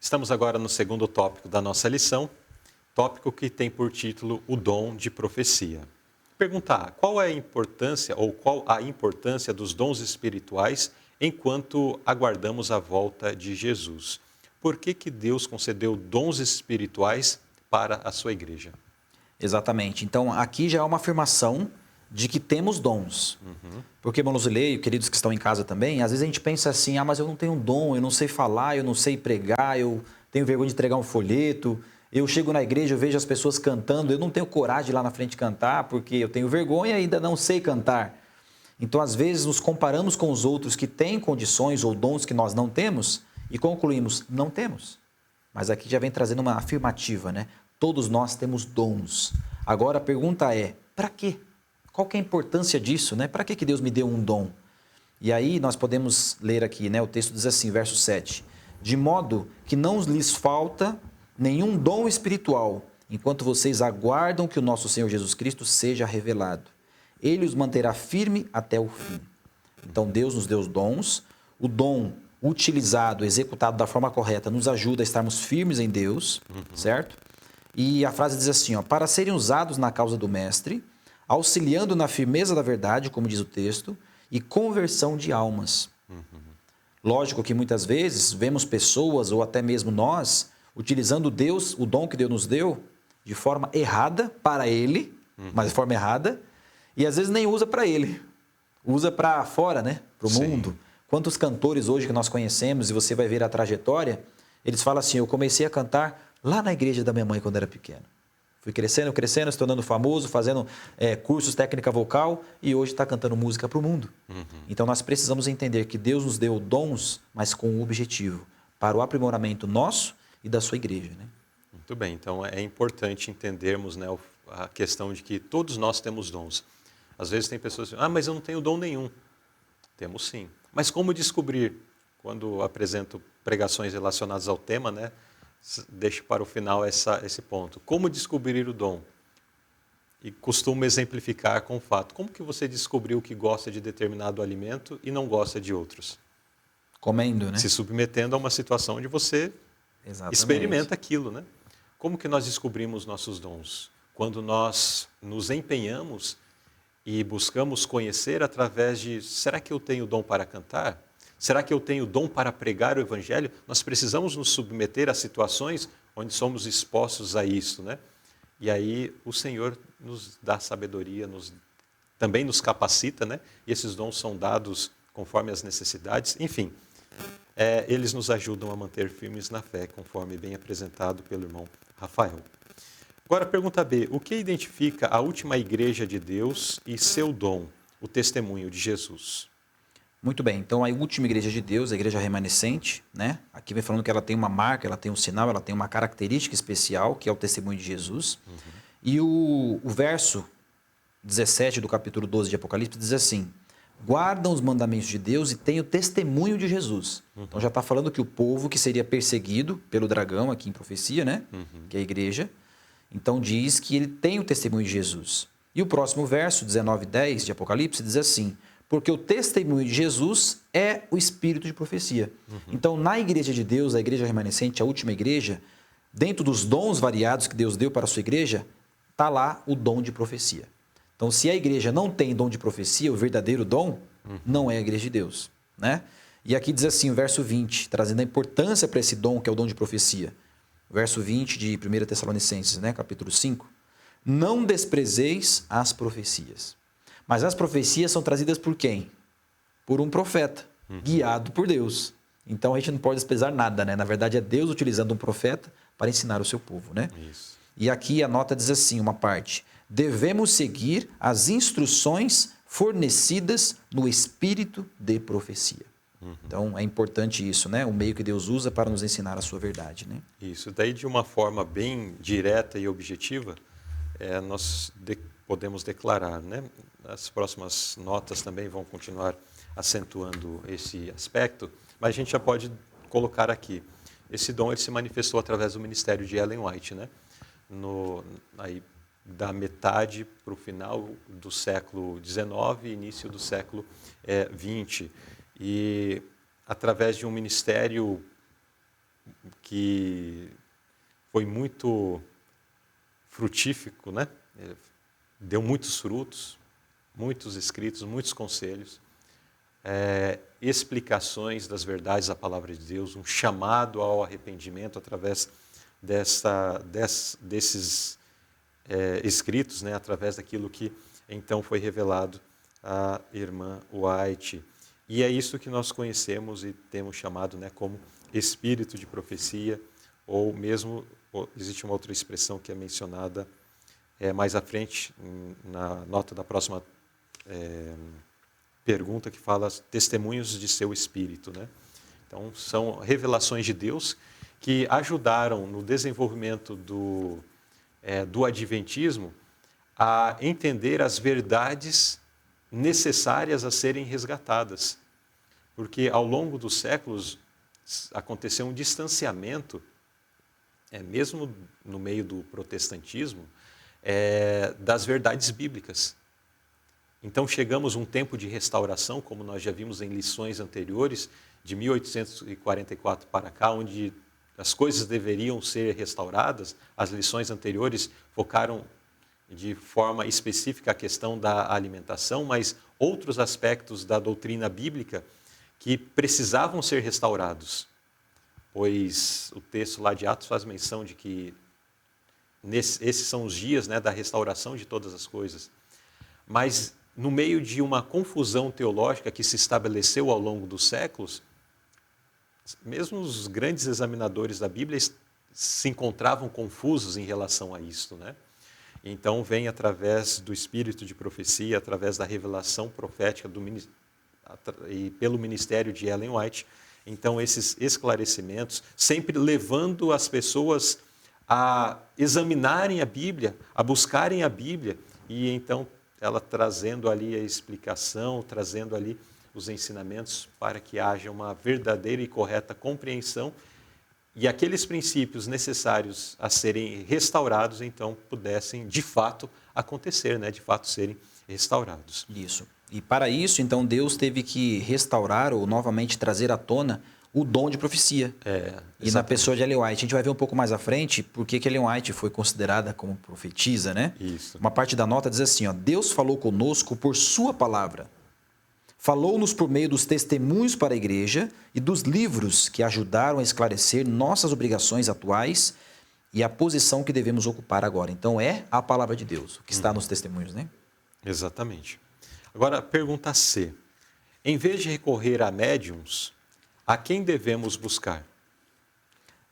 Estamos agora no segundo tópico da nossa lição, tópico que tem por título o dom de profecia. Perguntar, qual é a importância ou qual a importância dos dons espirituais enquanto aguardamos a volta de Jesus? Por que Deus concedeu dons espirituais para a sua igreja? Exatamente. Então, aqui já é uma afirmação de que temos dons. Porque, irmãos, leio, queridos que estão em casa também, às vezes a gente pensa assim, mas eu não tenho dom, eu não sei falar, eu não sei pregar, eu tenho vergonha de entregar um folheto, eu chego na igreja, eu vejo as pessoas cantando, eu não tenho coragem de ir lá na frente cantar, porque eu tenho vergonha e ainda não sei cantar. Então, às vezes, nos comparamos com os outros que têm condições ou dons que nós não temos e concluímos, não temos. Mas aqui já vem trazendo uma afirmativa, né? Todos nós temos dons. Agora a pergunta é, para quê? Qual que é a importância disso, né? Para que Deus me deu um dom? E aí nós podemos ler aqui, né? O texto diz assim, verso 7. De modo que não lhes falta nenhum dom espiritual, enquanto vocês aguardam que o nosso Senhor Jesus Cristo seja revelado. Ele os manterá firme até o fim. Então Deus nos deu os dons, o dom utilizado, executado da forma correta, nos ajuda a estarmos firmes em Deus, certo? E a frase diz assim, ó, para serem usados na causa do mestre, auxiliando na firmeza da verdade, como diz o texto, e conversão de almas. Lógico que muitas vezes vemos pessoas, ou até mesmo nós, utilizando Deus, o dom que Deus nos deu, de forma errada para Ele, mas de forma errada, e às vezes nem usa para Ele, usa para fora, né? Para o mundo. Quantos cantores hoje que nós conhecemos, e você vai ver a trajetória, eles falam assim, eu comecei a cantar lá na igreja da minha mãe quando era pequeno. Fui crescendo, crescendo, se tornando famoso, fazendo cursos técnica vocal e hoje está cantando música para o mundo. Então nós precisamos entender que Deus nos deu dons, mas com um objetivo, para o aprimoramento nosso e da sua igreja, né? Muito bem, então é importante entendermos, né, a questão de que todos nós temos dons. Às vezes tem pessoas que dizem, mas eu não tenho dom nenhum. Temos sim. Mas como descobrir? Quando apresento pregações relacionadas ao tema, né, deixo para o final esse ponto. Como descobrir o dom? E costumo exemplificar com o fato. Como que você descobriu que gosta de determinado alimento e não gosta de outros? Comendo, né? Se submetendo a uma situação onde você experimenta aquilo, né? Como que nós descobrimos nossos dons? Quando nós nos empenhamos e buscamos conhecer através de, será que eu tenho dom para cantar? Será que eu tenho dom para pregar o Evangelho? Nós precisamos nos submeter a situações onde somos expostos a isso, né? E aí o Senhor nos dá sabedoria, também nos capacita, né? E esses dons são dados conforme as necessidades. Enfim, eles nos ajudam a manter firmes na fé, conforme bem apresentado pelo irmão Rafael. Agora, pergunta B. O que identifica a última igreja de Deus e seu dom, o testemunho de Jesus? Muito bem, então a última igreja de Deus, a igreja remanescente, né? Aqui vem falando que ela tem uma marca, ela tem um sinal, ela tem uma característica especial, que é o testemunho de Jesus. E o verso 17 do capítulo 12 de Apocalipse diz assim, guardam os mandamentos de Deus e têm o testemunho de Jesus. Então já está falando que o povo que seria perseguido pelo dragão, aqui em profecia, né? Que é a igreja, então diz que ele tem o testemunho de Jesus. E o próximo verso, 19:10 de Apocalipse, diz assim, porque o testemunho de Jesus é o espírito de profecia. Então, na igreja de Deus, a igreja remanescente, a última igreja, dentro dos dons variados que Deus deu para a sua igreja, está lá o dom de profecia. Então, se a igreja não tem dom de profecia, o verdadeiro dom, não é a igreja de Deus, né? E aqui diz assim, o verso 20, trazendo a importância para esse dom, que é o dom de profecia. Verso 20 de 1 Tessalonicenses, né? Capítulo 5. Não desprezeis as profecias. Mas as profecias são trazidas por quem? Por um profeta, guiado por Deus. Então a gente não pode desprezar nada, né? Na verdade é Deus utilizando um profeta para ensinar o seu povo, né? Isso. E aqui a nota diz assim, uma parte. Devemos seguir as instruções fornecidas no espírito de profecia. Então é importante isso, né? O meio que Deus usa para nos ensinar a sua verdade, né? Isso. Daí, de uma forma bem direta e objetiva, nós podemos declarar, né? As próximas notas também vão continuar acentuando esse aspecto, mas a gente já pode colocar aqui. Esse dom ele se manifestou através do ministério de Ellen White, né? Aí, da metade para o final do século XIX e início do século XX. E através de um ministério que foi muito frutífico, né? Deu muitos frutos, muitos escritos, muitos conselhos, explicações das verdades da palavra de Deus, um chamado ao arrependimento através desses escritos, né? Através daquilo que então foi revelado à irmã White. E é isso que nós conhecemos e temos chamado, né, como espírito de profecia, ou mesmo, existe uma outra expressão que é mencionada mais à frente, na nota da próxima pergunta, que fala testemunhos de seu espírito, né? Então, são revelações de Deus que ajudaram no desenvolvimento do adventismo a entender as verdades necessárias a serem resgatadas. Porque ao longo dos séculos aconteceu um distanciamento, mesmo no meio do protestantismo, das verdades bíblicas. Então chegamos a um tempo de restauração, como nós já vimos em lições anteriores, de 1844 para cá, onde as coisas deveriam ser restauradas. As lições anteriores focaram de forma específica a questão da alimentação, mas outros aspectos da doutrina bíblica que precisavam ser restaurados, pois o texto lá de Atos faz menção de que esses são os dias, né, da restauração de todas as coisas. Mas no meio de uma confusão teológica que se estabeleceu ao longo dos séculos, mesmo os grandes examinadores da Bíblia se encontravam confusos em relação a isto, né? Então vem através do espírito de profecia, através da revelação profética e pelo ministério de Ellen White, então esses esclarecimentos, sempre levando as pessoas a examinarem a Bíblia, a buscarem a Bíblia, e então ela trazendo ali a explicação, trazendo ali os ensinamentos para que haja uma verdadeira e correta compreensão, e aqueles princípios necessários a serem restaurados, então, pudessem, de fato, acontecer, né? De fato, serem restaurados. Isso. E para isso, então, Deus teve que restaurar ou novamente trazer à tona o dom de profecia. E na pessoa de Ellen White. A gente vai ver um pouco mais à frente porque que Ellen White foi considerada como profetisa, né? Isso. Uma parte da nota diz assim, ó, Deus falou conosco por sua palavra. Falou-nos por meio dos testemunhos para a igreja e dos livros que ajudaram a esclarecer nossas obrigações atuais e a posição que devemos ocupar agora. Então, é a palavra de Deus, o que está nos testemunhos, né? Exatamente. Agora, pergunta C. Em vez de recorrer a médiums, a quem devemos buscar?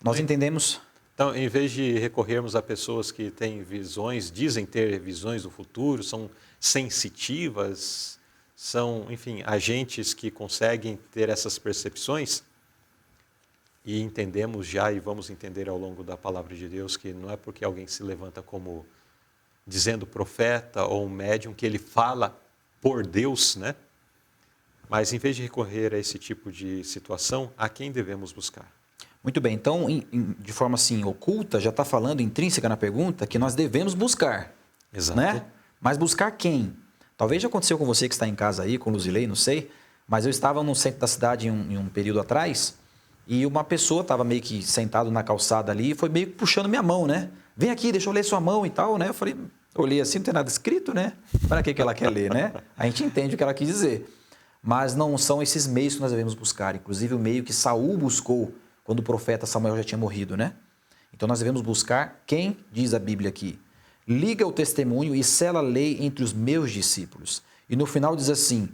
Nós entendemos... Então, em vez de recorrermos a pessoas que têm visões, dizem ter visões do futuro, são sensitivas, são, enfim, agentes que conseguem ter essas percepções, e entendemos já e vamos entender ao longo da palavra de Deus que não é porque alguém se levanta como dizendo profeta ou um médium que ele fala por Deus, né? Mas em vez de recorrer a esse tipo de situação, a quem devemos buscar? Muito bem, então, de forma assim, oculta, já está falando, intrínseca na pergunta, que nós devemos buscar. Exato. Né? Mas buscar quem? Talvez já aconteceu com você que está em casa aí, com Luzilei, não sei, mas eu estava no centro da cidade em um período atrás e uma pessoa estava meio que sentado na calçada ali e foi meio que puxando minha mão, né? Vem aqui, deixa eu ler sua mão e tal, né? Eu falei, olhei assim, não tem nada escrito, né? Para que ela quer ler, né? A gente entende o que ela quis dizer. Mas não são esses meios que nós devemos buscar. Inclusive o meio que Saul buscou quando o profeta Samuel já tinha morrido, né? Então nós devemos buscar quem, diz a Bíblia aqui, liga o testemunho e sela a lei entre os meus discípulos. E no final diz assim,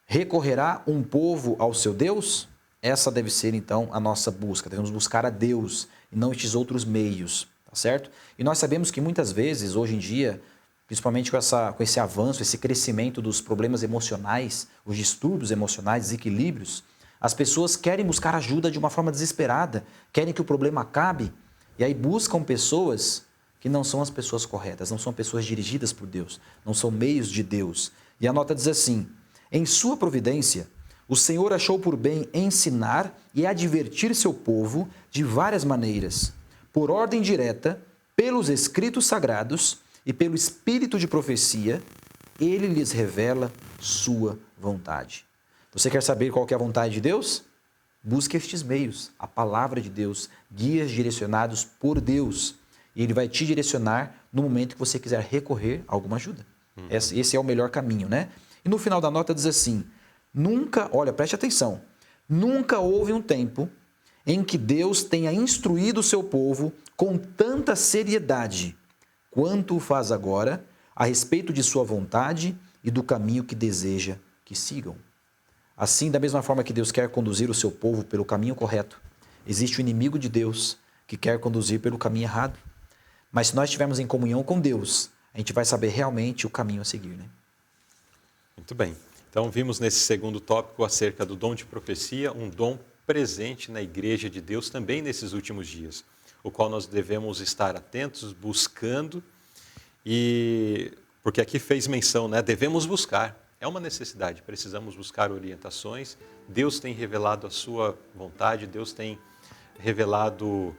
recorrerá um povo ao seu Deus? Essa deve ser então a nossa busca. Devemos buscar a Deus e não estes outros meios, tá certo? E nós sabemos que muitas vezes, hoje em dia, principalmente com esse avanço, esse crescimento dos problemas emocionais, os distúrbios emocionais, desequilíbrios, as pessoas querem buscar ajuda de uma forma desesperada, querem que o problema acabe, e aí buscam pessoas que não são as pessoas corretas, não são pessoas dirigidas por Deus, não são meios de Deus. E a nota diz assim, em sua providência, o Senhor achou por bem ensinar e advertir seu povo de várias maneiras, por ordem direta, pelos escritos sagrados e pelo espírito de profecia, ele lhes revela sua vontade. Você quer saber qual que é a vontade de Deus? Busque estes meios, a palavra de Deus, guias direcionados por Deus. E Ele vai te direcionar no momento que você quiser recorrer a alguma ajuda. Esse é o melhor caminho, né? E no final da nota diz assim, olha, preste atenção, nunca houve um tempo em que Deus tenha instruído o seu povo com tanta seriedade quanto o faz agora a respeito de sua vontade e do caminho que deseja que sigam. Assim, da mesma forma que Deus quer conduzir o seu povo pelo caminho correto, existe o inimigo de Deus que quer conduzir pelo caminho errado. Mas se nós estivermos em comunhão com Deus, a gente vai saber realmente o caminho a seguir, né? Muito bem. Então, vimos nesse segundo tópico acerca do dom de profecia, um dom presente na Igreja de Deus também nesses últimos dias, o qual nós devemos estar atentos, buscando, porque aqui fez menção, né? Devemos buscar. É uma necessidade, precisamos buscar orientações. Deus tem revelado a sua vontade, Deus tem revelado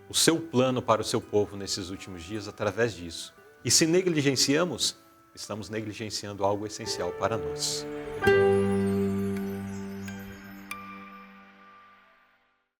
o seu plano para o seu povo nesses últimos dias através disso. E se negligenciamos, estamos negligenciando algo essencial para nós.